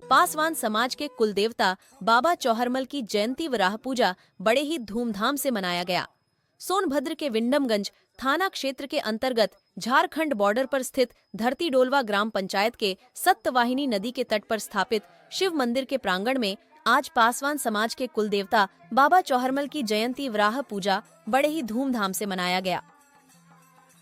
पासवान समाज के कुलदेवता बाबा चौहरमल की जयंती व राह पूजा बड़े ही धूमधाम से मनाया गया। सोनभद्र के विंडमगंज थाना क्षेत्र के अंतर्गत झारखंड बॉर्डर पर स्थित धरती डोलवा ग्राम पंचायत के सप्तवाहिनी नदी के तट पर स्थापित शिव मंदिर के प्रांगण में आज पासवान समाज के कुलदेवता बाबा चौहरमल की जयंती व राह पूजा बड़े ही धूमधाम से मनाया गया।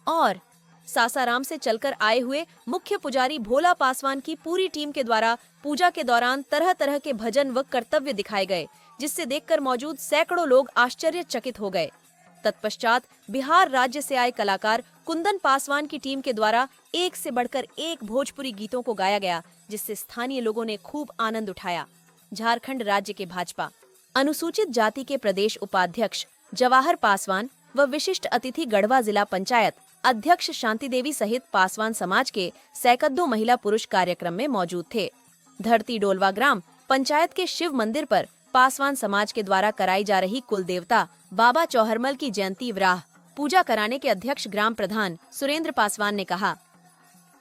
और सासाराम से चलकर आए हुए मुख्य पुजारी भोला पासवान की पूरी टीम के द्वारा पूजा के दौरान तरह तरह के भजन व कर्तव्य दिखाए गए, जिससे देखकर मौजूद सैकड़ों लोग आश्चर्यचकित हो गए। तत्पश्चात बिहार राज्य से आए कलाकार कुंदन पासवान की टीम के द्वारा एक से बढ़कर एक भोजपुरी गीतों को गाया गया, जिससे स्थानीय लोगों ने खूब आनंद उठाया। झारखंड राज्य के भाजपा अनुसूचित जाति के प्रदेश उपाध्यक्ष जवाहर पासवान व विशिष्ट अतिथि गढ़वा जिला पंचायत अध्यक्ष शांति देवी सहित पासवान समाज के सैकड़ों महिला पुरुष कार्यक्रम में मौजूद थे। धरती डोलवा ग्राम पंचायत के शिव मंदिर पर पासवान समाज के द्वारा कराई जा रही कुलदेवता बाबा चौहरमल की जयंती व्राह पूजा कराने के अध्यक्ष ग्राम प्रधान सुरेंद्र पासवान ने कहा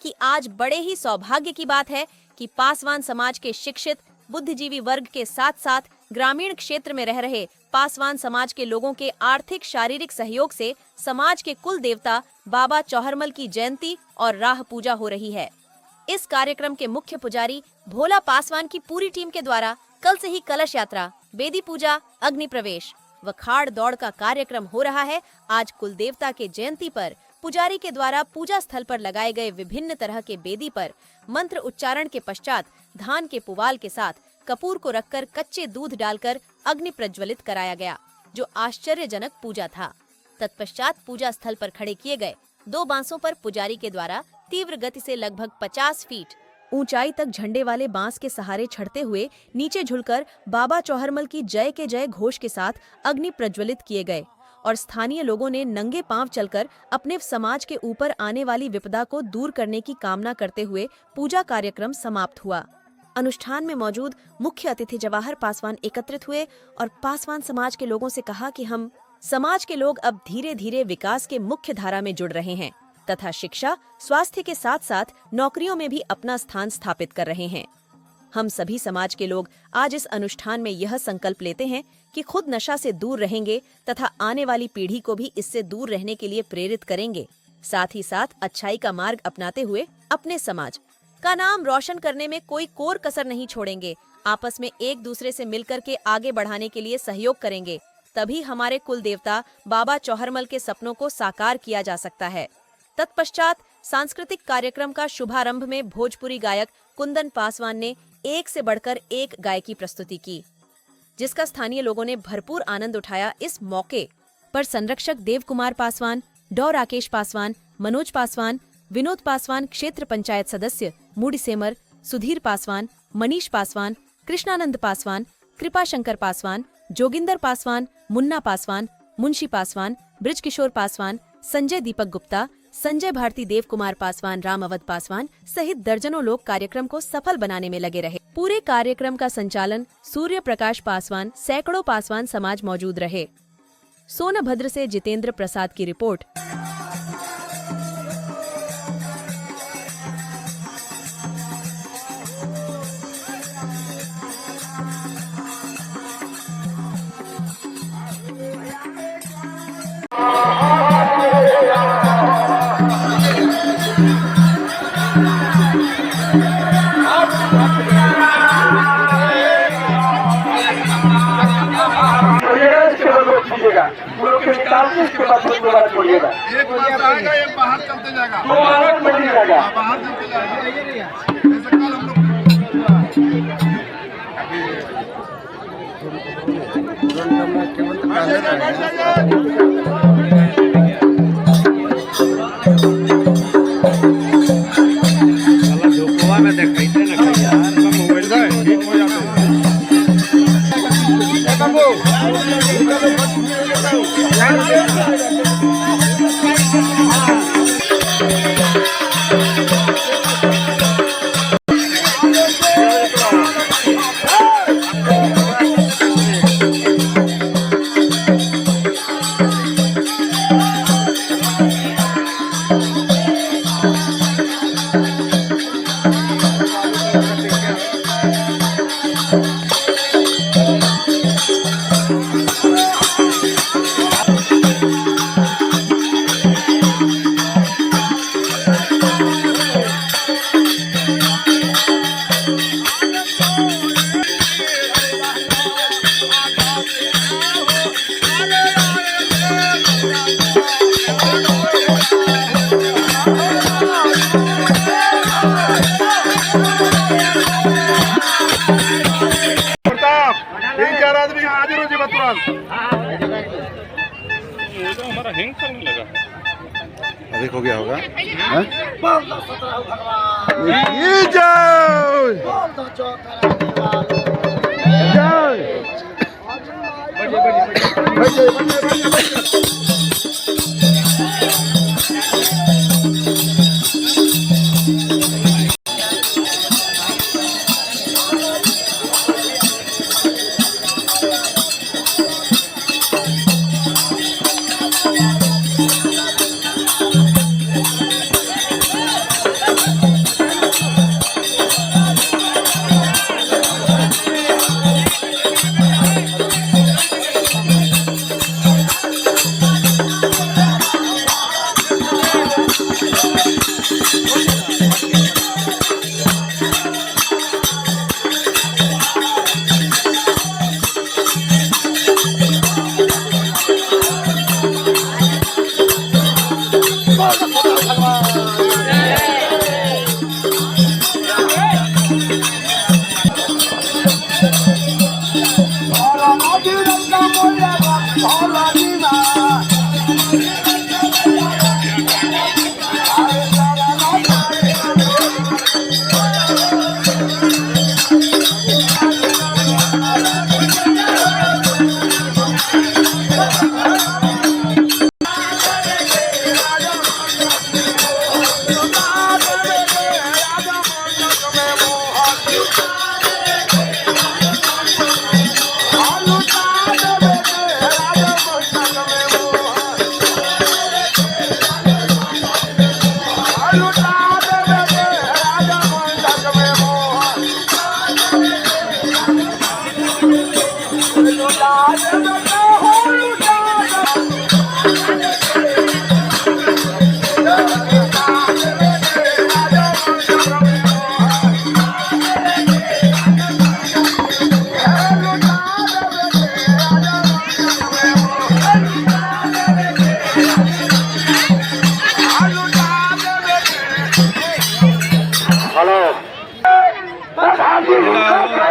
कि आज बड़े ही सौभाग्य की बात है कि पासवान समाज के शिक्षित बुद्धिजीवी वर्ग के साथ साथ ग्रामीण क्षेत्र में रह रहे पासवान समाज के लोगों के आर्थिक शारीरिक सहयोग से समाज के कुल देवता बाबा चौहरमल की जयंती और राह पूजा हो रही है। इस कार्यक्रम के मुख्य पुजारी भोला पासवान की पूरी टीम के द्वारा कल से ही कलश यात्रा, बेदी पूजा, अग्नि प्रवेश व खाड़ दौड़ का कार्यक्रम हो रहा है। आज कुल देवता के जयंती पर पुजारी के द्वारा पूजा स्थल पर लगाए गए विभिन्न तरह के बेदी पर मंत्र उच्चारण के पश्चात धान के पुवाल के साथ कपूर को रखकर कच्चे दूध डालकर अग्नि प्रज्वलित कराया गया, जो आश्चर्यजनक पूजा था। तत्पश्चात पूजा स्थल पर खड़े किए गए 2 बांसों पर पुजारी के द्वारा तीव्र गति से लगभग 50 फीट ऊंचाई तक झंडे वाले बांस के सहारे चढ़ते हुए नीचे झुलकर बाबा चौहरमल की जय के जय घोष के साथ अग्नि प्रज्वलित किए गए और स्थानीय लोगों ने नंगे पांव चलकर अपने समाज के ऊपर आने वाली विपदा को दूर करने की कामना करते हुए पूजा कार्यक्रम समाप्त हुआ। अनुष्ठान में मौजूद मुख्य अतिथि जवाहर पासवान एकत्रित हुए और पासवान समाज के लोगों से कहा कि हम समाज के लोग अब धीरे धीरे विकास के मुख्य धारा में जुड़ रहे हैं तथा शिक्षा, स्वास्थ्य के साथ साथ नौकरियों में भी अपना स्थान स्थापित कर रहे हैं। हम सभी समाज के लोग आज इस अनुष्ठान में यह संकल्प लेते हैं कि खुद नशा से दूर रहेंगे तथा आने वाली पीढ़ी को भी इससे दूर रहने के लिए प्रेरित करेंगे। साथ ही साथ अच्छाई का मार्ग अपनाते हुए अपने समाज का नाम रोशन करने में कोई कोर कसर नहीं छोड़ेंगे। आपस में एक दूसरे से मिलकर के आगे बढ़ाने के लिए सहयोग करेंगे, तभी हमारे कुल देवता बाबा चौहरमल के सपनों को साकार किया जा सकता है। तत्पश्चात सांस्कृतिक कार्यक्रम का शुभारंभ में भोजपुरी गायक कुंदन पासवान ने एक से बढ़कर एक गायकी प्रस्तुति की, जिसका स्थानीय लोगों ने भरपूर आनंद उठाया। इस मौके पर संरक्षक देव कुमार पासवान, डॉ राकेश पासवान, मनोज पासवान, विनोद पासवान, क्षेत्र पंचायत सदस्य मूडीसेमर, सुधीर पासवान, मनीष पासवान, कृष्णानंद पासवान, कृपा शंकर पासवान, जोगिंदर पासवान, मुन्ना पासवान, मुंशी पासवान, ब्रिजकिशोर पासवान, संजय दीपक गुप्ता, संजय भारती, देव कुमार पासवान, राम अवध पासवान सहित दर्जनों लोग कार्यक्रम को सफल बनाने में लगे रहे। पूरे कार्यक्रम का संचालन सूर्य प्रकाश पासवान, सैकड़ों पासवान समाज मौजूद रहे। सोनभद्र से जितेंद्र प्रसाद की रिपोर्ट। इसके बाद दोबारा छोड़िएगा। एक बार आएगा, एक बाहर चलते जाएगा, दो बाहर मंडी जाएगा, बाहर चलते जाएगा। ऐसे कल हम लोग में देखते ना यार, मोबाइल से ठीक हो जाता है। प्रताप 3-4 आदमी हाजिर हो जी तुरंत। हमारा हैंग करने लगा है। अधिक हो गया होगा।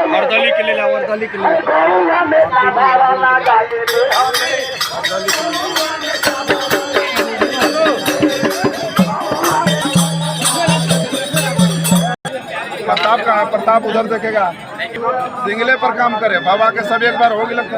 वर्दली के लिए वर्दली के लिए प्रताप कहाँ है? प्रताप उधर देखेगा। सिंगले पर काम करे बाबा के सब एक बार होगी लगता।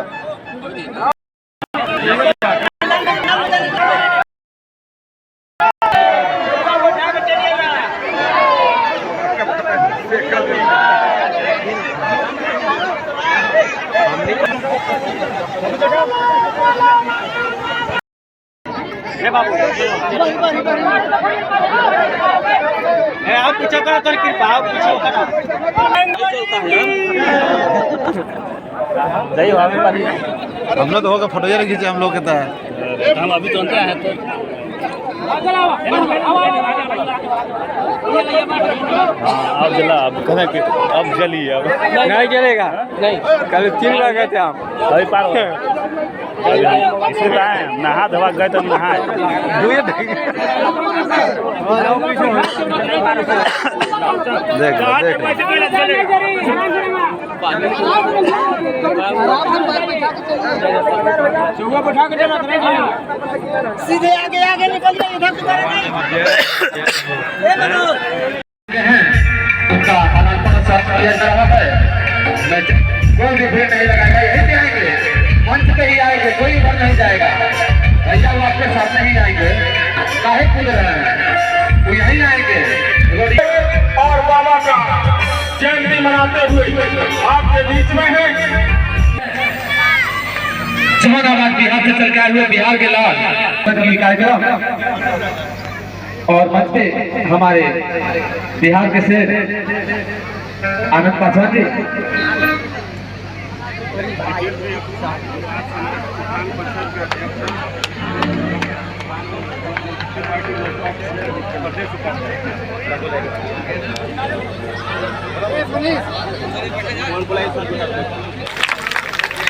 आप पीछे करो तो कृपा आप पीछे हम लोग तो होगा फोटो यार खींचे हम लोग के तो हम अभी तो हैं तो अब जला अब कहे कि अब जलिए अब नहीं चलेगा नहीं कल 3 बार गए थे हम अभी पार हो इसलिए तो आए नहा धोवा गए तो नहाए सीधे आगे आगे निकलिए इधर उनका अनापन किया जा रहा है। मैं कोई भी भीड़ नहीं लगाएगा, यही आएंगे मंच पे ही आएंगे, कोई उधर नहीं जाएगा। भैया वो आपके सामने ही आएंगे, काहे कूद रहे हैं, वो यही आएंगे। और बाबा का जयंती मनाते हुए आपके बीच में है जहानाबाद बिहार से सरकार हुए बिहार के लाल कार्यक्रम और मंच पे हमारे बिहार के शेर आनंद पासवान जी।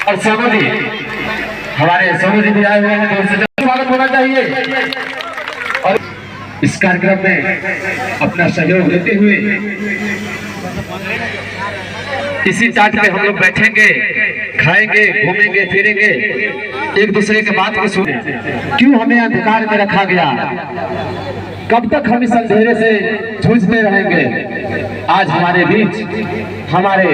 और सोनू जी, हमारे सोनू जी भी आए हुए हैं, तो स्वागत होना चाहिए। और इस कार्यक्रम में अपना सहयोग देते हुए इसी टाट पे हम लोग बैठेंगे, खाएंगे, घूमेंगे, फिरेंगे, एक दूसरे के बात को सुने। क्यों हमें अंधकार में रखा गया? कब तक हम इस अंधेरे से जूझते रहेंगे? आज हमारे बीच हमारे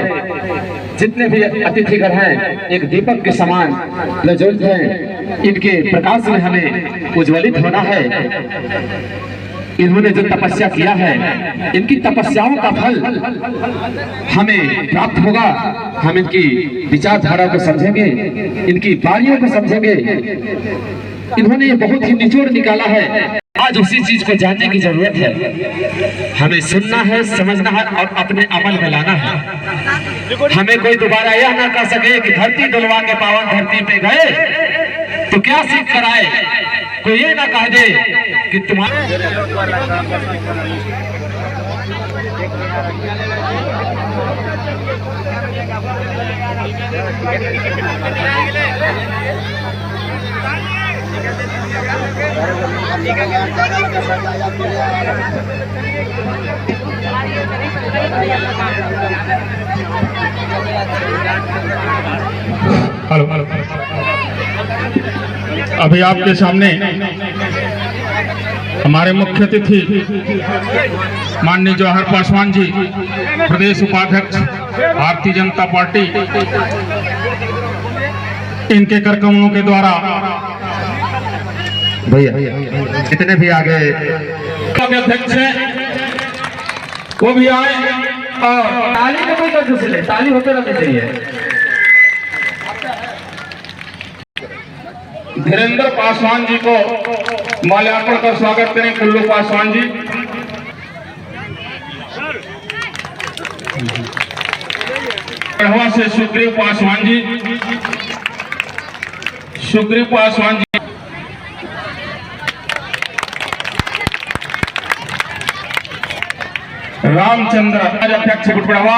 जितने भी अतिथिगण हैं एक दीपक के समान प्रज्वलित हैं। इनके प्रकाश में हमें उज्ज्वलित होना है। इन्होंने जो तपस्या किया है, इनकी तपस्याओं का फल हमें प्राप्त होगा। हम इनकी विचारधारा को समझेंगे, इनकी बारियों को समझेंगे। इन्होंने ये बहुत ही निचोड़ निकाला है। आज उसी चीज को जानने की जरूरत है। हमें सुनना है, समझना है और अपने अमल में लाना है। हमें कोई दोबारा यह ना कह सके कि धरती डुलवा के पावन धरती पे गए तो क्या सीख कर आए। कोई ये ना कह दे कि तुम्हारे हेलो, अभी आपके सामने हमारे मुख्य अतिथि माननीय जवाहर पासवान जी, प्रदेश उपाध्यक्ष भारतीय जनता पार्टी, इनके कार्यक्रमों के द्वारा भैया कितने भी आगे अध्यक्ष हैं वो भी आए और ताली में कोई कंजूस नहीं, ताली होते रहनी चाहिए। धीरेन्द्र पासवान जी को माल्यार्पण कर स्वागत करें। कुल्लू पासवान जी, गढ़वा से सुग्रीव पासवान जी, सुग्रीव पासवान जी, रामचंद्र अध्यक्ष बुटपड़वा,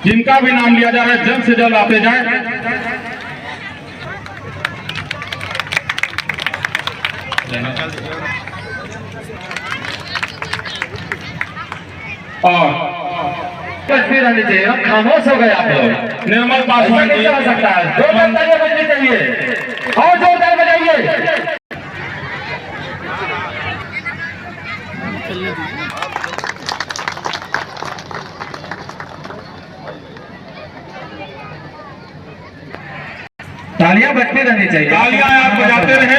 जिनका भी नाम लिया जा रहा है जल्द से जल्द आते जाएं। और बजती रहनी चाहिए। अब खामोश हो गए आप लोग। निर्मल पासवान जी, हो सकता है जोरदार तालियां बजनी चाहिए और जोरदार बजाइए। तालियां बजती रहनी चाहिए। तालियां आप बजाते रहे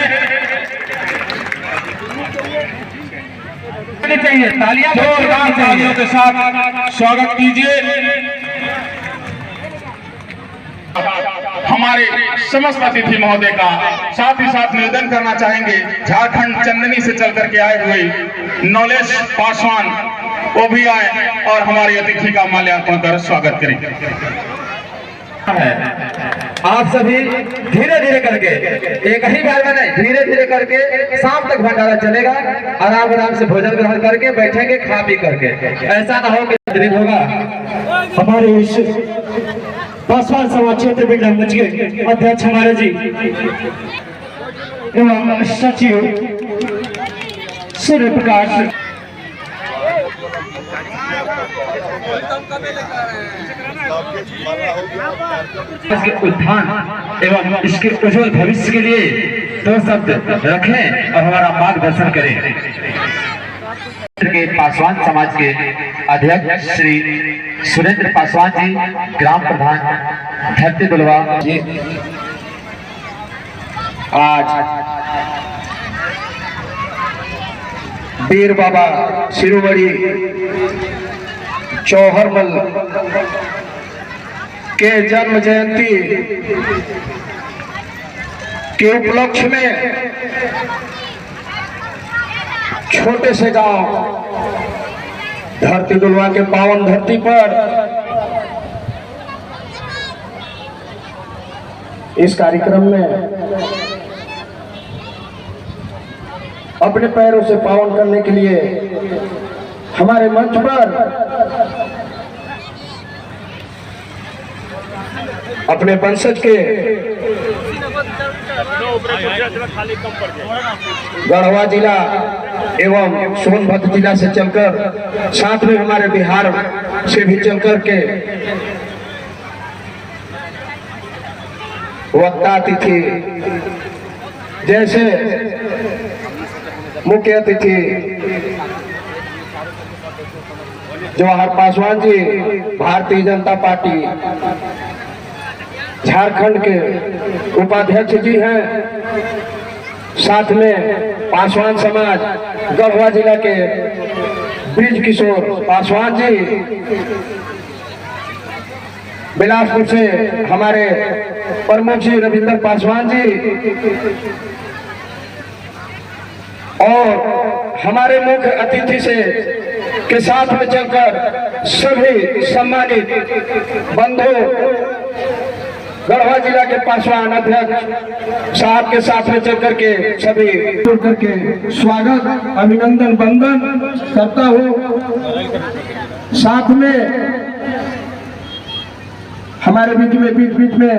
चाहिए। तालियां जोरदार तालियों के साथ स्वागत कीजिए हमारे समस्त अतिथि महोदय का। साथ ही साथ निवेदन करना चाहेंगे झारखंड चंदनी से चल करके आए हुए नॉलेज पासवान वो भी आए और हमारे अतिथि का माल्यार्पण कर स्वागत करें। आप सभी धीरे धीरे करके, एक ही बार में नहीं, धीरे धीरे करके शाम तक भंडारा चलेगा। आराम आराम से भोजन ग्रहण करके बैठेंगे, खा पी करके। ऐसा ना हो कि दिन होगा। हमारे इस पासवान समाज क्षेत्र विंडमगंज के अध्यक्ष हमारे जी एवं सचिव सूर्य प्रकाश इसके उत्थान एवं इसके उज्जवल भविष्य के लिए दो शब्द रखें और हमारा मार्गदर्शन करें। के पासवान समाज के अध्यक्ष श्री सुरेंद्र पासवान जी, ग्राम प्रधान धरती दुलवा जी, आज वीर बाबा शिरोमणि चौहरमल के जन्म जयंती के उपलक्ष्य में छोटे से गांव धरती दुलवा के पावन धरती पर इस कार्यक्रम में अपने पैरों से पावन करने के लिए हमारे मंच पर अपने वंशज के गढ़वा जिला एवं सोनभद्र जिला से चलकर साथ में हमारे बिहार से भी चलकर के वक्ता अतिथि जैसे मुख्य अतिथि जवाहर पासवान जी भारतीय जनता पार्टी झारखंड के उपाध्यक्ष जी हैं, साथ में पासवान समाज गढ़वा जिला के ब्रिज किशोर पासवान जी, बिलासपुर से हमारे प्रमुख जी रविंद्र पासवान जी और हमारे मुख्य अतिथि से के साथ में चलकर सभी सम्मानित बंधु गढ़वा जिला के पासवान अध्यक्ष साहब के साथ में चल करके सभी जुड़ करके स्वागत अभिनंदन वंदन करता हूँ। साथ में हमारे बीच में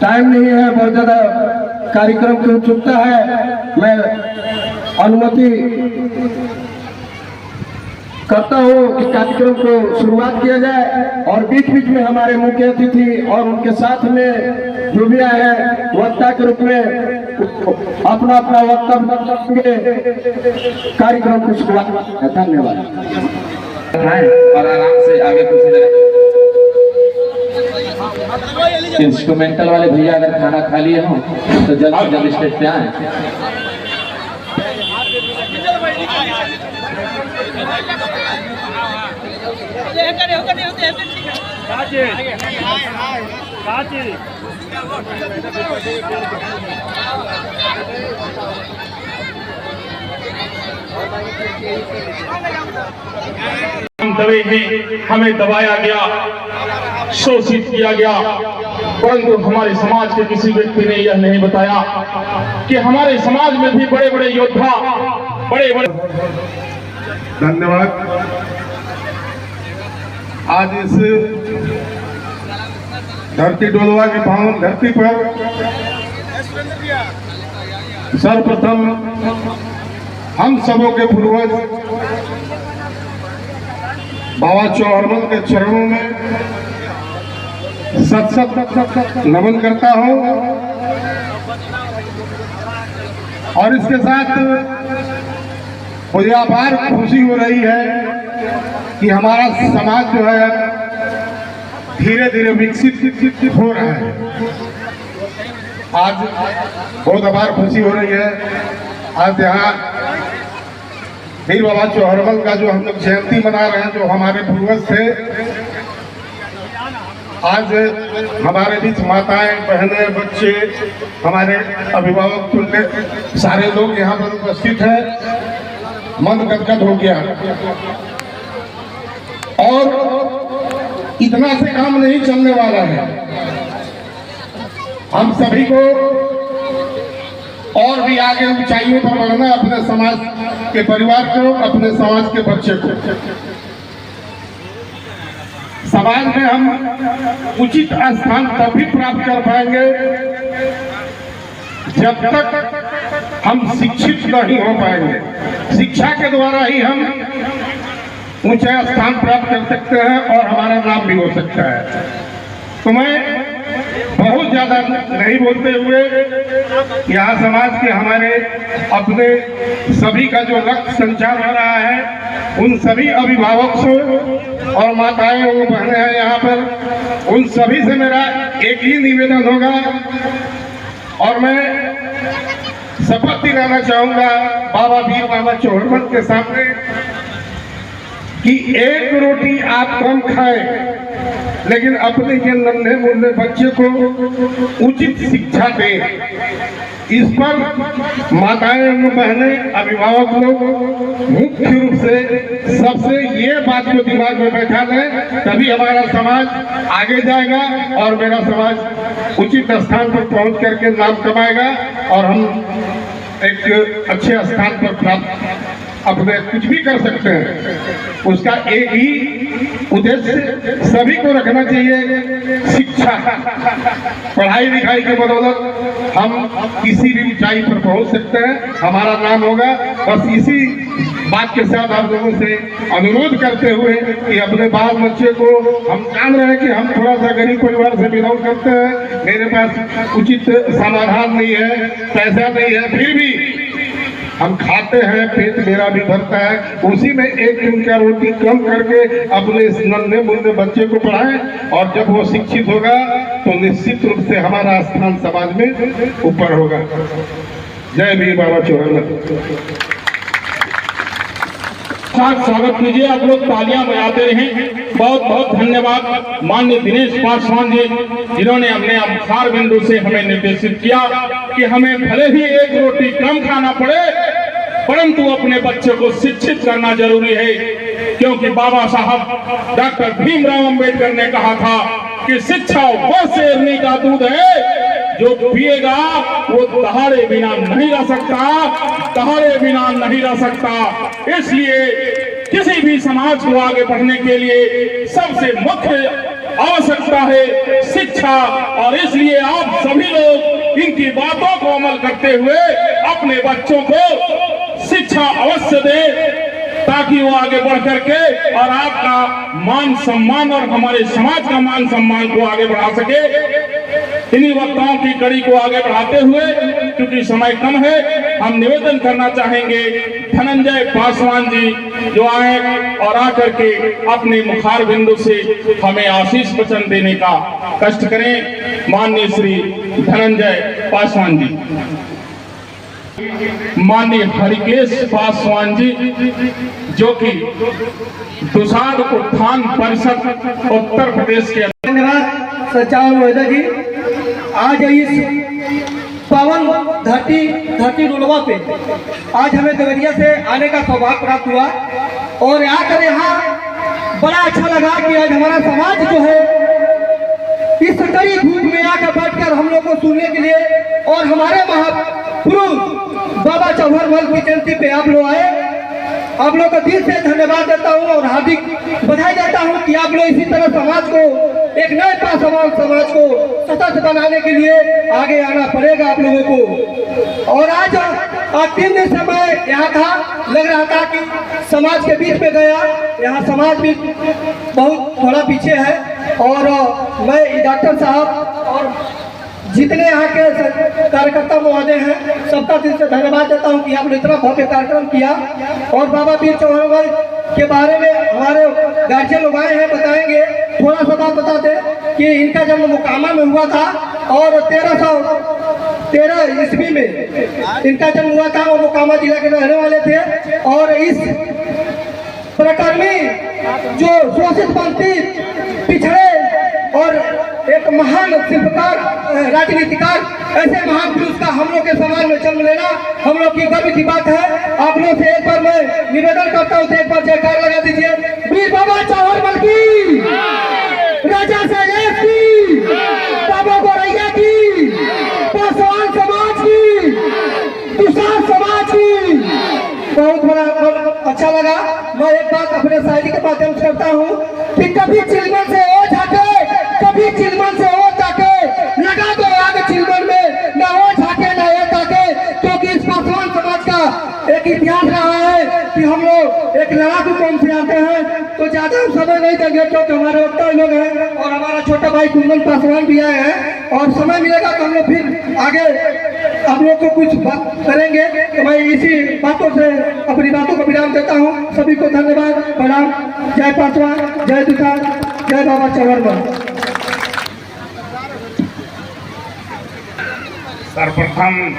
टाइम नहीं है, बहुत ज्यादा कार्यक्रम की उत्सुकता है। मैं अनुमति करता हूँ कि कार्यक्रम को शुरुआत किया जाए और बीच में हमारे मुख्य अतिथि और उनके साथ में जो भी आए हैं वक्ता के रूप में अपना वक्तव्य रखेंगे। कार्यक्रम की शुरुआत। धन्यवाद। और आराम से आगे कुछ इंस्ट्रूमेंटल वाले भैया अगर खाना खा लिए हो तो जल्द से जल्द स्टेज पे आए। दबे हैं, हमें दबाया गया, शोषित किया गया, परंतु हमारे समाज के किसी व्यक्ति ने यह नहीं बताया कि हमारे समाज में भी बड़े बड़े योद्धा, बड़े बड़े। धन्यवाद। आज इस धरती डोलवा की पावन धरती पर सर्वप्रथम हम सबों के पूर्वज बाबा चौहरमल के चरणों में सत नमन करता हूं और इसके साथ मुझे अपार खुशी हो रही है कि हमारा समाज जो है धीरे धीरे विकसित हो रहा है। आज बहुत अपार खुशी हो रही है। आज यहाँ वीर बाबा चौहरमल का जो हम लोग जयंती मना रहे हैं, जो हमारे पूर्वज थे, आज हमारे बीच माताएं, बहनें, बच्चे, हमारे अभिभावक, सारे लोग यहाँ पर उपस्थित हैं। मन गदगद हो गया और इतना से काम नहीं चलने वाला है। हम सभी को और भी आगे ऊंचाइयों पर बढ़ना, अपने समाज के परिवार को, अपने समाज के बच्चे को। समाज में हम उचित स्थान तभी प्राप्त कर पाएंगे जब तक हम शिक्षित नहीं हो पाएंगे। शिक्षा के द्वारा ही हम ऊंचा स्थान प्राप्त कर सकते हैं और हमारा नाम भी हो सकता है। तो मैं बहुत ज्यादा नहीं बोलते हुए यहाँ समाज के हमारे अपने सभी का जो रक्त संचार हो रहा है, उन सभी अभिभावकों और माताएं और बहनें हैं यहाँ पर, उन सभी से मेरा एक ही निवेदन होगा और मैं शपथ दिलाना चाहूंगा बाबा वीर बाबा चौहरमल के सामने कि एक रोटी आप कम खाएं, लेकिन अपने के नन्हे मुन्ने बच्चे को उचित शिक्षा दें। इस पर माताएं, बहनें, अभिभावक लोग मुख्य रूप से सबसे ये बात को दिमाग में बैठा लें, तभी हमारा समाज आगे जाएगा और मेरा समाज उचित स्थान पर पहुंच करके नाम कमाएगा और हम एक अच्छे स्थान पर प्राप्त अपने कुछ भी कर सकते हैं। उसका एक ही उद्देश्य सभी को रखना चाहिए, शिक्षा। पढ़ाई लिखाई के बदौलत हम किसी भी ऊंचाई पर पहुंच सकते हैं, हमारा नाम होगा। बस इसी बात के साथ आप लोगों से अनुरोध करते हुए कि अपने बाल बच्चे को, हम जान रहे हैं कि हम थोड़ा सा गरीब परिवार से बिलोंग करते हैं, मेरे पास उचित समाधान नहीं है, पैसा नहीं है, फिर भी हम खाते हैं, पेट मेरा भी भरता है, उसी में एक दिन का रोटी कम करके अपने इस नन्हे मुन्ने बच्चे को पढ़ाएं, और जब वो शिक्षित होगा तो निश्चित रूप से हमारा स्थान समाज में ऊपर होगा। जय वीर बाबा चौहरमल। स्वागत कीजिए, आप लोग तालियां बजाते रहें। बहुत बहुत धन्यवाद माननीय दिनेश पासवान जी, जिन्होंने अपने अवसार बिंदु से हमें निर्देशित किया कि हमें भले ही एक रोटी कम खाना पड़े, परंतु अपने बच्चे को शिक्षित करना जरूरी है। क्योंकि बाबा साहब डॉक्टर भीमराव अंबेडकर ने कहा था कि शिक्षा वो शेरनी का दूध है जो पिएगा वो दहाड़े बिना नहीं रह सकता, दहाड़े बिना नहीं रह सकता। इसलिए किसी भी समाज को आगे बढ़ने के लिए सबसे मुख्य आवश्यकता है शिक्षा, और इसलिए आप सभी लोग इनकी बातों को अमल करते हुए अपने बच्चों को शिक्षा अवश्य दें, ताकि वो आगे बढ़ करके और आपका मान सम्मान और हमारे समाज का मान सम्मान को आगे बढ़ा सके। इन्हीं वक्ताओं की कड़ी को आगे बढ़ाते हुए, क्योंकि समय कम है, हम निवेदन करना चाहेंगे धनंजय पासवान जी जो आए और आकर के अपने मुखार बिंदु से हमें आशीष वचन देने का कष्ट करें। माननीय श्री धनंजय पासवान जी। माननीय हरिकेश पासवान जी, जो कि दुसाध उत्थान परिषद उत्तर प्रदेश के। धन्यवाद सच्चाई महोदय जी। आज इस पावन धरती रुलवा पे आज हमें देवरिया से आने का सौभाग्य प्राप्त हुआ, और आकर यहाँ बड़ा अच्छा लगा कि आज हमारा समाज जो है इस कड़ी धूप में आकर बैठकर हम लोग को सुनने के लिए, और हमारे महापुरुष बाबा चौहरमल की जयंती पे आप लोग आए। आप लोग को दिल से धन्यवाद देता हूँ और हार्दिक बधाई देता हूँ कि आप लोग इसी तरह समाज को, एक नए पासवान समाज को सतत बनाने के लिए आगे आना पड़ेगा आप लोगों को। और आज 3 दिन से मैं यहाँ था, लग रहा था कि समाज के बीच में गया, यहाँ समाज भी बहुत थोड़ा पीछे है, और मैं डॉक्टर साहब और जितने यहाँ के कार्यकर्ता महोदय हैं सबका दिल से धन्यवाद देता हूँ कि आपने इतना भव्य कार्यक्रम किया। और बाबा वीर चौहरमल के बारे में हमारे गार्जियन लोग आए हैं, बताएंगे। थोड़ा सा बात बता दें कि इनका जन्म मोकामा में हुआ था, और 1313 ईस्वी में इनका जन्म हुआ था। वो मोकामा जिला के रहने वाले थे, और इस प्रकर्मी जो शोषित पंथी पिछड़े और एक महान शिल्पकार, राजनीतिकार, ऐसे महान पुरुष का हम लोग के समाज में जन्म लेना हम लोग की गर्व की बात है। आप लोग से एक बार मैं निवेदन करता हूँ, एक बार जयकार लगा दीजिए। वीर बाबा चौहरमल की, राजा साहेब की, बाबा गोरैया की, पासवान समाज की, दुसाध समाज की। बहुत बड़ा अच्छा लगा। मैं एक बात अपने शायरी के माध्यम से करता हूँ कि कभी चिलमन से ओ झाके, कभी चिलमन से ओ जाके, लगा दो आग चिलमन में, न ओ झाके न ओ जाके। क्योंकि इस पासवान समाज का एक इतिहास रहा है कि हम लोग एक लड़ाकू कौम से आते हैं। तो ज्यादा हम समय नहीं देंगे, क्योंकि हमारे वक्ता लोग हैं और हमारा छोटा भाई कुंदन पासवान भी आए हैं, और समय मिलेगा तो हम लोग फिर आगे आप लोग को कुछ बात करेंगे। तो मैं इसी बातों से अपनी बातों को विराम देता हूँ। सभी को धन्यवाद, प्रणाम। जय पासवान, जय दुसाध, जय बाबा चौहरमल। सर्वप्रथम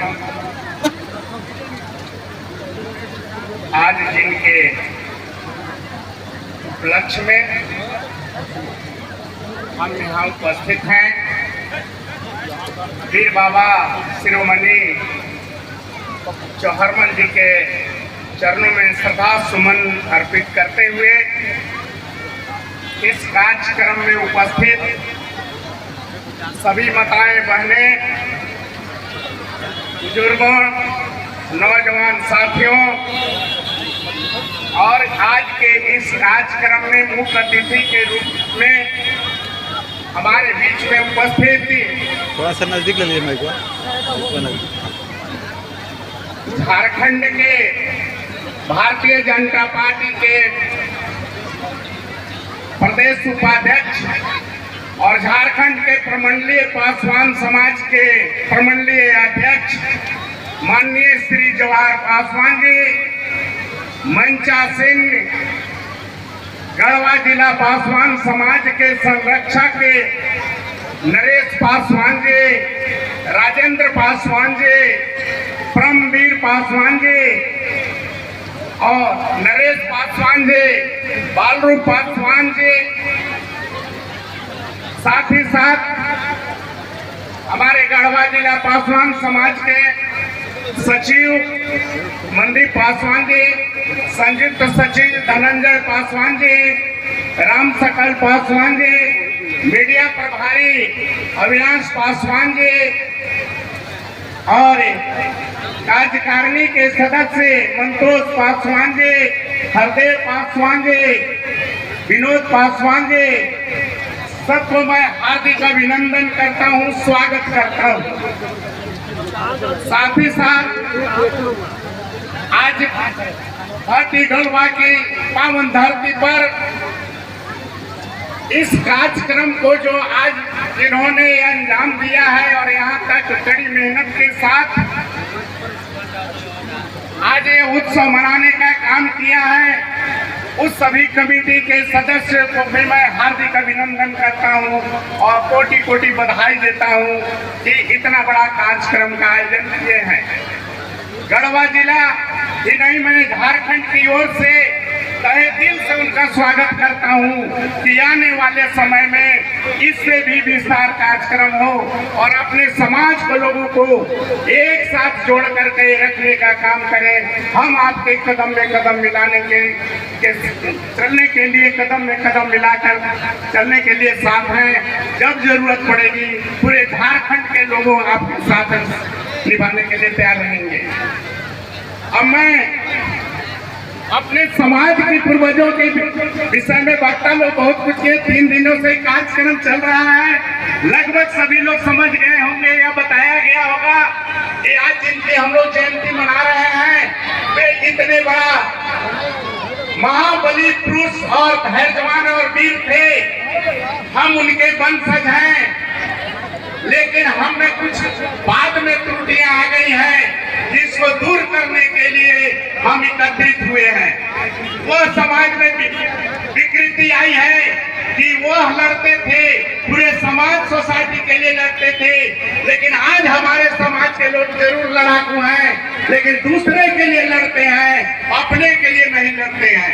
आज जिनके उपलक्ष्य में हम यहाँ उपस्थित हैं, वीर बाबा शिरोमणि चौहरमल जी के चरणों में श्रद्धा सुमन अर्पित करते हुए इस कार्यक्रम में उपस्थित सभी माताएं, बहनें, बुजुर्गों, नौजवान साथियों, और आज के इस कार्यक्रम में मुख्य अतिथि के रूप में हमारे बीच में उपस्थित थी थोड़ा सा नजदीक ले लीजिए मेरे को। झारखंड के भारतीय जनता पार्टी के प्रदेश उपाध्यक्ष और झारखंड के प्रमंडलीय पासवान समाज के प्रमंडलीय अध्यक्ष माननीय श्री जवाहर पासवान जी, मंचा सिंह, गढ़वा जिला पासवान समाज के संरक्षक नरेश पासवान जी, राजेंद्र पासवान जी, परमवीर पासवान जी और नरेश पासवान जी, बालरूप पासवान जी, साथ ही साथ हमारे गढ़वा जिला पासवान समाज के सचिव मनदीप पासवान जी, संयुक्त सचिव धनंजय पासवान जी, राम सकल पासवान जी, मीडिया प्रभारी अविनाश पासवान जी और कार्यकारिणी के सदस्य मंतोष पासवान जी, हरदेव पासवान जी, विनोद पासवान जी, सबको मैं हार्दिक अभिनंदन करता हूं, स्वागत करता हूं। साथ ही साथ आज धरती गढ़वा की पावन धरती पर इस कार्यक्रम को जो आज इन्होंने अंजाम दिया है और यहाँ तक कड़ी मेहनत के साथ आज ये उत्सव मनाने का काम किया है, उस सभी कमेटी के सदस्यों को भी मैं हार्दिक अभिनंदन करता हूं और कोटि कोटि बधाई देता हूं कि इतना बड़ा कार्यक्रम का आयोजन किए हैं। गढ़वा जिला ही नहीं, मैं झारखंड की ओर से तहे दिल से उनका स्वागत करता हूं कि आने वाले समय में इससे भी विस्तार कार्यक्रम हो और अपने समाज के लोगों को एक साथ जोड़ करके रखने का काम करें। हम आपके कदम में कदम मिलाने के चलने के लिए कदम में कदम मिलाकर चलने के लिए साथ हैं। जब जरूरत पड़ेगी पूरे झारखंड के लोगों आपके साथ निभाने के लिए तैयार रहेंगे। अब मैं अपने समाज के पूर्वजों के विषय में वक्ता लोग बहुत कुछ किए। 3 दिनों से कार्यक्रम चल रहा है, लगभग सभी लोग समझ गए होंगे या बताया गया होगा कि आज जिनकी हम लोग जयंती मना रहे हैं वे इतने बड़ा महाबली पुरुष और धैर्यवान और वीर थे। हम उनके वंशज हैं, लेकिन हमें कुछ बाद में त्रुटियां आ गई हैं जिसको दूर करने के लिए हम एकत्रित हुए हैं। वो समाज में विकृति आई है कि वो लड़ते थे, पूरे समाज सोसाइटी के लिए लड़ते थे, लेकिन आज हमारे समाज के लोग जरूर लड़ाकू हैं, लेकिन दूसरे के लिए लड़ते हैं, अपने के लिए नहीं लड़ते हैं।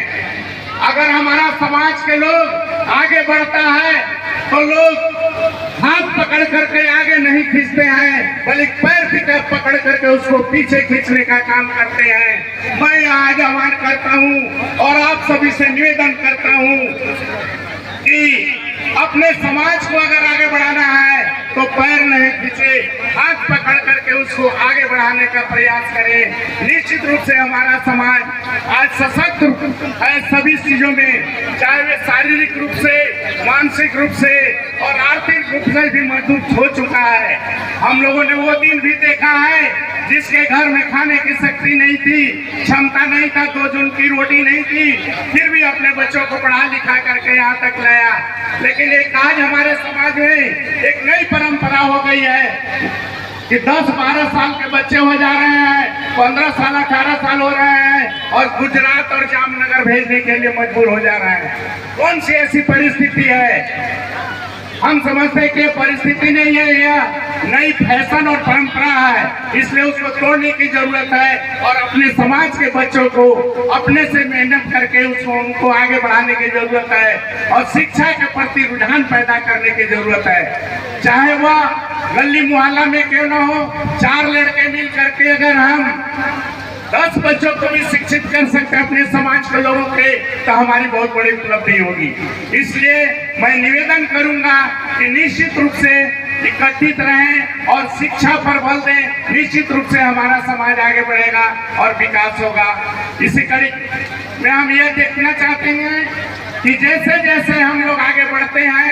अगर हमारा समाज के लोग आगे बढ़ता है तो लोग हाथ पकड़ करके आगे नहीं खींचते हैं, बल्कि पैर पकड़ करके उसको पीछे खींचने का काम करते हैं। मैं आज आह्वान करता हूं और आप सभी से निवेदन करता हूं कि अपने समाज को अगर आगे बढ़ाना है तो पैर नहीं खींचे, हाथ पकड़ करके उसको आगे बढ़ाने का प्रयास करें। निश्चित रूप से हमारा समाज आज सशक्त है सभी चीजों में, चाहे वे शारीरिक रूप से, मानसिक रूप से और आर्थिक रूप से भी मजबूत हो चुका है। हम लोगों ने वो दिन भी देखा है जिसके घर में खाने की शक्ति नहीं थी, क्षमता नहीं था, 2 जून की रोटी नहीं थी, फिर भी अपने बच्चों को पढ़ा लिखा करके यहाँ तक लाया। लेकिन एक आज हमारे समाज में एक नई परंपरा हो गई है कि 10-12 साल के बच्चे हो जा रहे हैं, 15 साल 18 साल हो रहे हैं और गुजरात और जामनगर भेजने के लिए मजबूर हो जा रहे हैं। कौन सी ऐसी परिस्थिति है? हम समझते हैं कि परिस्थिति नहीं है, यह नई फैशन और परंपरा है, इसलिए उसको तोड़ने की जरूरत है और अपने समाज के बच्चों को अपने से मेहनत करके उनको आगे बढ़ाने की जरूरत है और शिक्षा के प्रति रुझान पैदा करने की जरूरत है। चाहे वह गली मुहल्ला में क्यों न हो, 4 लड़के मिल करके अगर हम 10 बच्चों को भी शिक्षित कर सकते हैं अपने समाज के लोगों के, तो हमारी बहुत बड़ी उपलब्धि होगी। इसलिए मैं निवेदन करूंगा कि निश्चित रूप से इकट्ठित रहें और शिक्षा पर बल दें। निश्चित रूप से हमारा समाज आगे बढ़ेगा और विकास होगा। इसी कड़ी में हम यह देखना चाहते हैं कि जैसे जैसे हम लोग आगे बढ़ते हैं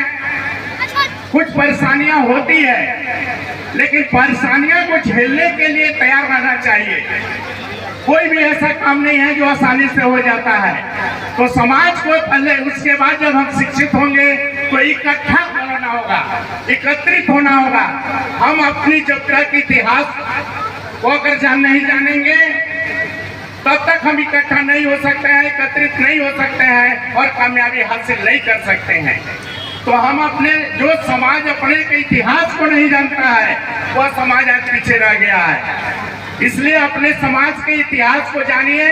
कुछ परेशानियां होती है, लेकिन परेशानियों को झेलने के लिए तैयार रहना चाहिए। कोई भी ऐसा काम नहीं है जो आसानी से हो जाता है। तो समाज को पहले, उसके बाद जब हम शिक्षित होंगे तो इकट्ठा होना होगा, एकत्रित होना होगा। हम अपनी जब तक इतिहास को अगर नहीं जानेंगे तब तक हम इकट्ठा नहीं हो सकते हैं, एकत्रित नहीं हो सकते हैं और कामयाबी हासिल नहीं कर सकते हैं। तो हम अपने जो समाज अपने के इतिहास को नहीं जानता है वह समाज आज पीछे रह गया है। इसलिए अपने समाज के इतिहास को जानिए।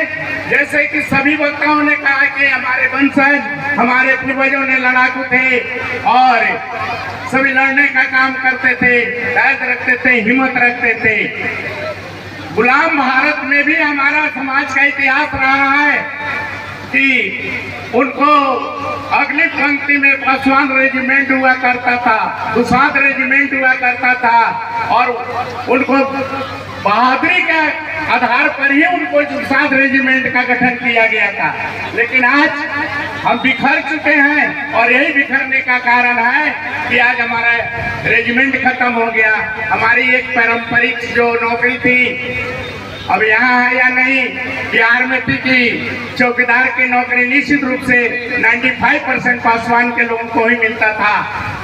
जैसे कि सभी वक्ताओं ने कहा कि हमारे वंशज, हमारे पूर्वजों ने लड़ाकू थे और सभी लड़ने का काम करते थे, धैर्य रखते थे, हिम्मत रखते थे। गुलाम भारत में भी हमारा समाज का इतिहास रहा है कि उनको अगली पंक्ति में पासवान रेजिमेंट हुआ करता था, दुसाध रेजिमेंट हुआ करता था और उनको बहादुरी के आधार पर ही उनको दुसाध रेजिमेंट का गठन किया गया था। लेकिन आज हम बिखर चुके हैं और यही बिखरने का कारण है कि आज हमारा रेजिमेंट खत्म हो गया। हमारी एक पारंपरिक जो नौकरी थी अब यहाँ है या नहीं, बिहार में थी कि चौकीदार की नौकरी निश्चित रूप से 95% पासवान के लोगों को ही मिलता था,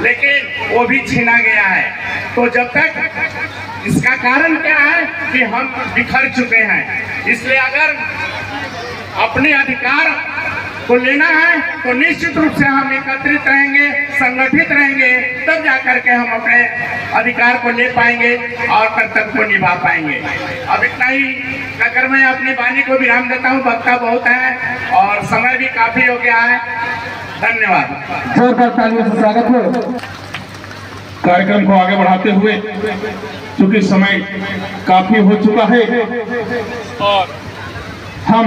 लेकिन वो भी छीना गया है। तो जब तक, इसका कारण क्या है कि हम बिखर चुके हैं। इसलिए अगर अपने अधिकार को लेना है तो निश्चित रूप से हम एकत्रित रहेंगे, संगठित रहेंगे, तब जाकर के हम अपने अधिकार को ले पाएंगे और कर्तव्य को निभा पाएंगे। अब इतना ही कहकर मैं अपनी वाणी को विराम देता हूँ। वक्ता बहुत है और समय भी काफी हो गया है। धन्यवाद। जोरदार तालियों से स्वागत हो। कार्यक्रम को आगे बढ़ाते हुए, चूंकि समय काफी हो चुका है और हम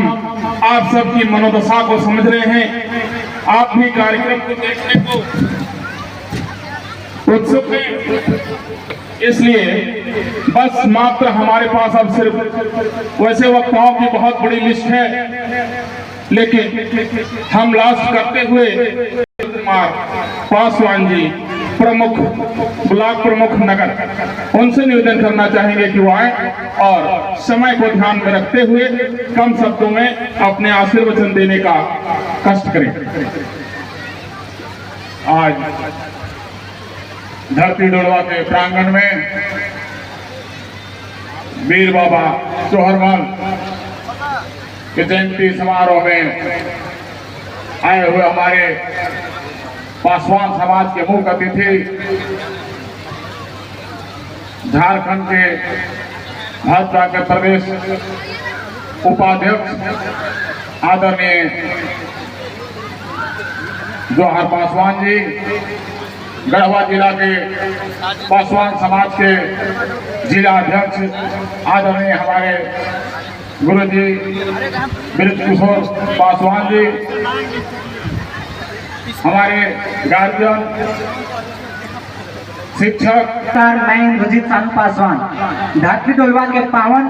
आप सबकी मनोदशा को समझ रहे हैं, आप भी कार्यक्रम को देखने को उत्सुक हैं। इसलिए बस मात्र हमारे पास अब सिर्फ वैसे वक्ताओं की बहुत बड़ी लिस्ट है, लेकिन हम लास्ट करते हुए पासवान जी, प्रमुख ब्लॉक प्रमुख नगर, उनसे निवेदन करना चाहेंगे कि वो आए और समय को ध्यान में रखते हुए कम शब्दों में अपने आशीर्वचन देने का कष्ट करें। आज धरती डोलवा के प्रांगण में वीर बाबा चौहरमल के जयंती समारोह में आए हुए हमारे पासवान समाज के मुख्य अतिथि, झारखंड के भाजपा के प्रदेश उपाध्यक्ष आदरणीय जौहर पासवान जी, गढ़वा जिला के पासवान समाज के जिला अध्यक्ष आदरणीय हमारे गुरुजी ब्रज किशोर पासवान जी, हमारे गार्जियन, शिक्षक, मैं इंद्रजीत सानू पासवान, धरती डोलवा के पावन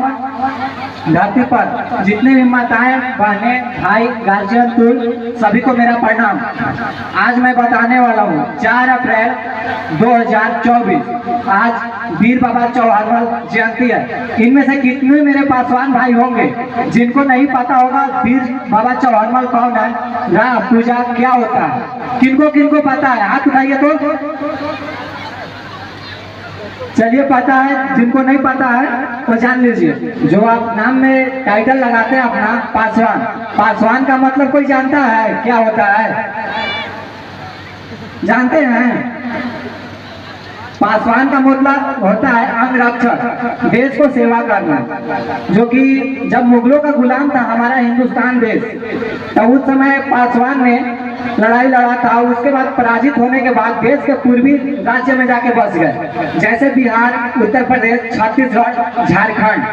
धरती पर जितने भी माताएं, बहनें, भाई, गार्जियन, कुल सभी को मेरा प्रणाम। आज मैं बताने वाला हूँ 4 अप्रैल 2024 आज वीर बाबा चौहरमल जयंती है। इनमें से कितने मेरे पासवान भाई होंगे जिनको नहीं पता होगा वीर बाबा चौहरमल कौन है, राह पूजा क्या होता है? किनको किनको पता है? हाथ उठाइए तो। चलिए, पता है। जिनको नहीं पता है तो जान लीजिए, जो आप नाम में टाइटल लगाते हैं अपना पासवान, पासवान का मतलब कोई जानता है क्या होता है? जानते हैं? पासवान का मतलब होता है अंगरक्षक, देश को सेवा करना। जो कि जब मुगलों का गुलाम था हमारा हिंदुस्तान देश, तो उस समय पासवान ने लड़ाई लड़ा था। उसके बाद पराजित होने के बाद देश के पूर्वी राज्य में जाके बस गए, जैसे बिहार, उत्तर प्रदेश, छत्तीसगढ़, झारखंड।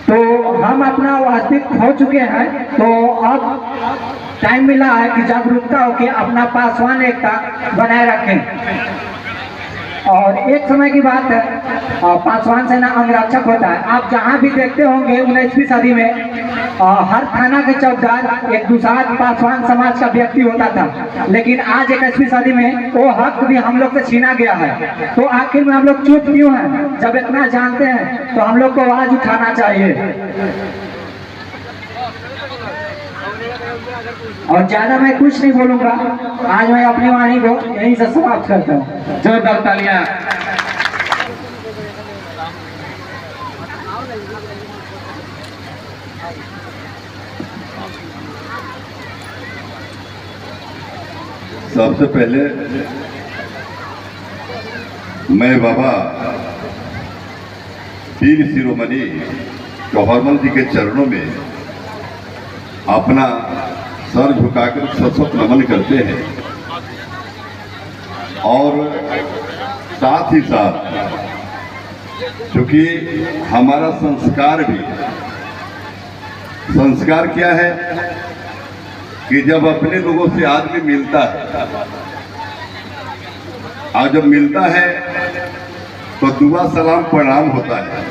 तो हम अपना अस्तित्व खो चुके हैं। तो अब टाइम मिला है कि जागरूकता होकर अपना पासवान एकता बनाए रखें। और एक समय की बात है, पासवान सेना अंगरक्षक होता है। आप जहाँ भी देखते होंगे 19वीं सदी में हर थाना के चौकीदार एक दूसरा पासवान समाज का व्यक्ति होता था, लेकिन आज 21वीं सदी में वो हक भी हम लोग से छीना गया है। तो आखिर में हम लोग चुप क्यों हैं? जब इतना जानते हैं तो हम लोग को आवाज उठाना चाहिए। और ज्यादा मैं कुछ नहीं बोलूंगा, आज मैं अपनी वाणी को यहीं से समाप्त करता हूँ। जोरदार तालियां। सबसे पहले मैं बाबा वीर शिरोमणि चौहरमल जी के चरणों में अपना सर झुकाकर सशक्त नमन करते हैं और साथ ही साथ क्योंकि हमारा संस्कार क्या है कि जब अपने लोगों से आदमी मिलता है और जब मिलता है तो दुआ सलाम प्रणाम होता है।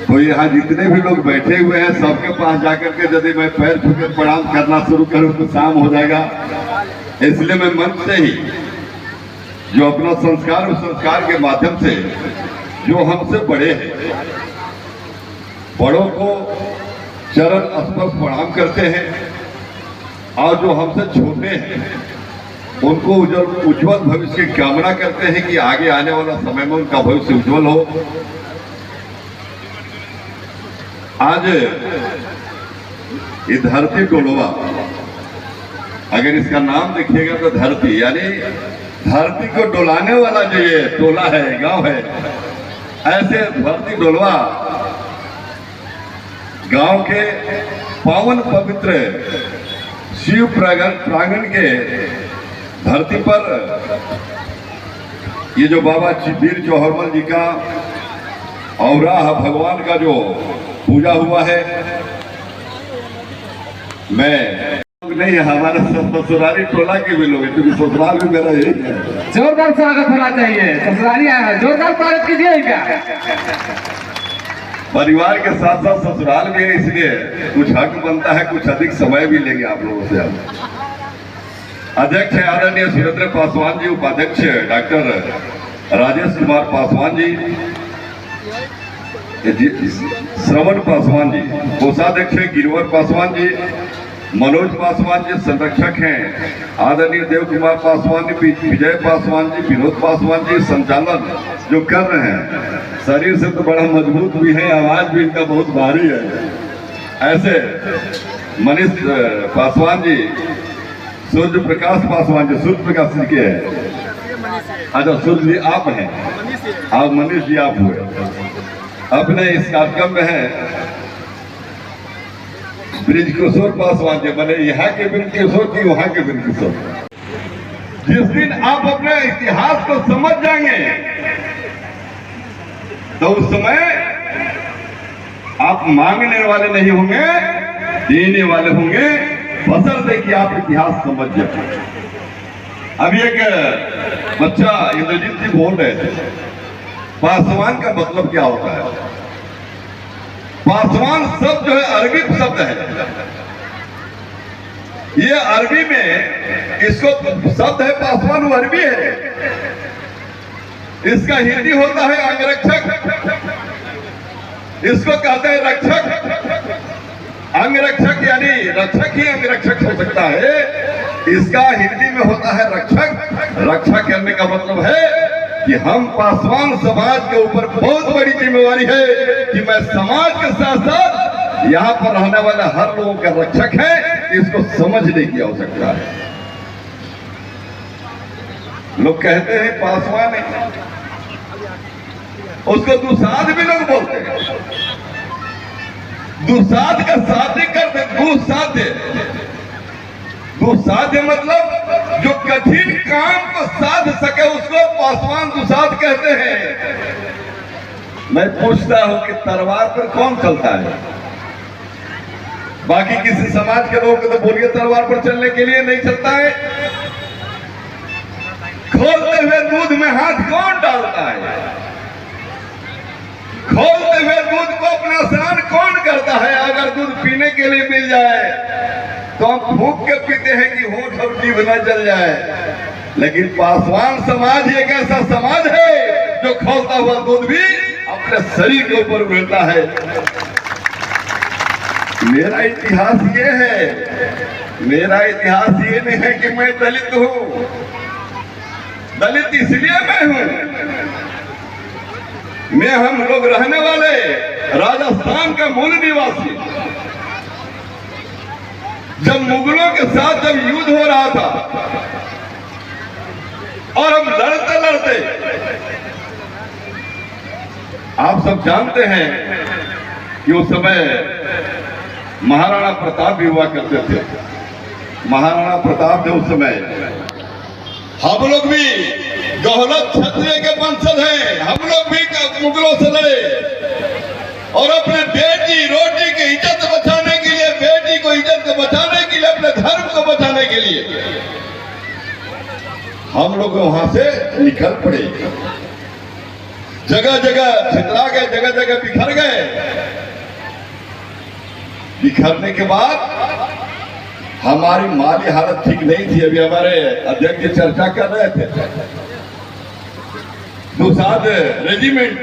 तो यहाँ जितने भी लोग बैठे हुए हैं सबके पास जाकर के यदि मैं पैर छू के प्रणाम करना शुरू करूं तो शाम हो जाएगा। इसलिए मैं मन से ही जो अपना संस्कार उस संस्कार के माध्यम से जो हमसे बड़े हैं बड़ों को चरण स्पर्श प्रणाम करते हैं और जो हमसे छोटे हैं उनको उज्जवल भविष्य की कामना करते हैं कि आगे आने वाला समय में उनका भविष्य उज्जवल हो। आज ये धरती टोलवा, अगर इसका नाम देखिएगा तो धरती यानी धरती को डोलाने वाला जो ये टोला है, गांव है, ऐसे धरती टोलवा गांव के पावन पवित्र शिव प्रांगण के धरती पर ये जो बाबा वीर चौहरमल जी का औराह भगवान का जो पूजा हुआ है, मैं नहीं हमारे ससुराली टोला के भी लोग, क्योंकि ससुराल भी मेरा यही है। जोरदार स्वागत होना चाहिए। ससुराली आया है, जोरदार स्वागत कीजिए। क्या परिवार के साथ साथ ससुराल भी है, इसलिए कुछ हक बनता है, कुछ अधिक समय भी लेंगे आप लोगों से। आप अध्यक्ष है आदरणीय सुरेंद्र पासवान जी, उपाध्यक्ष डॉक्टर राजेश कुमार पासवान जी, श्रवण पासवान जी, कोषाध्यक्ष है गिरवर पासवान जी, मनोज पासवान जी संरक्षक हैं आदरणीय देव कुमार पासवान जी, विजय पासवान जी, विनोद पासवान जी संचालन जो कर रहे हैं। शरीर से तो बड़ा मजबूत भी है, आवाज भी इनका बहुत भारी है। ऐसे मनीष पासवान जी, सूर्य प्रकाश पासवान जी, सूर्य प्रकाश जी के हैं। अच्छा सूर्य जी आप हैं, आप मनीष जी आप हुए। अपने इस कार्यक्रम में है ब्रिज किशोर पासवान जी, मैंने यहाँ के ब्रिज किशोर की वहां के ब्रिज किशोर। जिस दिन आप अपने इतिहास को समझ जाएंगे तो उस समय आप मांगने वाले नहीं होंगे, देने वाले होंगे, बशर्ते कि आप इतिहास समझ जाए। अभी एक बच्चा इंद्रजीत जी बोल रहे थे पासवान का मतलब क्या होता है। पासवान शब्द जो है अरबी शब्द है, ये अरबी में इसको शब्द है पासवान, वो अरबी है। इसका हिंदी होता है अंगरक्षक, इसको कहते हैं रक्षक। अंगरक्षक यानी रक्षक ही अंगरक्षक हो सकता है, इसका हिंदी में होता है रक्षक। रक्षा करने का मतलब है कि हम पासवान समाज के ऊपर बहुत बड़ी जिम्मेवारी है कि मैं समाज के साथ साथ यहाँ पर रहने वाले हर लोगों का रक्षक है। इसको समझने की आवश्यकता है। लोग कहते हैं पासवान है, उसको दुसाध भी लोग बोलते हैं। दुसाध का साध्य करते, दुसाध्य मतलब जो कठिन काम को साध सके उसको पासवान दुसाध कहते हैं। मैं पूछता हूं कि तलवार पर कौन चलता है? बाकी किसी समाज के लोग तो बोलिए तलवार पर चलने के लिए नहीं चलता है। खोलते हुए दूध में हाथ कौन डालता है? खोलते हुए दूध को अपना स्नान कौन करता है? अगर दूध पीने के लिए मिल जाए तो हम फूंक के पीते हैं कि होंठ और जीभ न जल जाए। लेकिन पासवान समाज एक ऐसा समाज है जो खोलता हुआ दूध भी अपने शरीर के ऊपर उड़ता है। मेरा इतिहास ये है, मेरा इतिहास ये नहीं है कि मैं दलित हूं। दलित इसलिए मैं हूं, मैं हम लोग रहने वाले राजस्थान का मूल निवासी। जब मुगलों के साथ जब युद्ध हो रहा था और हम लड़ते लड़ते, आप सब जानते हैं कि उस समय महाराणा प्रताप भी हुआ करते थे। महाराणा प्रताप ने उस समय, हम लोग भी गहलोत क्षत्रिय के वंशज हैं, हम लोग भी मुगलों से लड़े और अपने बेटी रोटी की इज्जत बचाने के लिए, बेटी को इज्जत को बचाने के लिए, अपने धर्म को बचाने के लिए हम लोग वहां से निकल पड़े। जगह जगह छितरा गए, जगह जगह बिखर गए। बिखरने के बाद हमारी माली हालत ठीक नहीं थी। अभी हमारे अध्यक्ष जी चर्चा कर रहे थे दुसाध रेजिमेंट।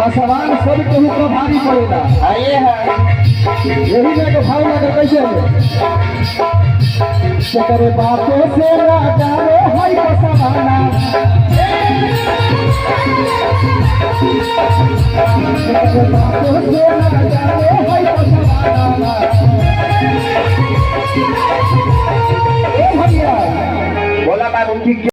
सवाल सब कहूँ को भारी पड़ेगा। यही में तो भाव लगे कैसे करे बातों से राजा रे हाय पसवाना बातों से राजा रे हाय पसवाना। बोला मैं उनकी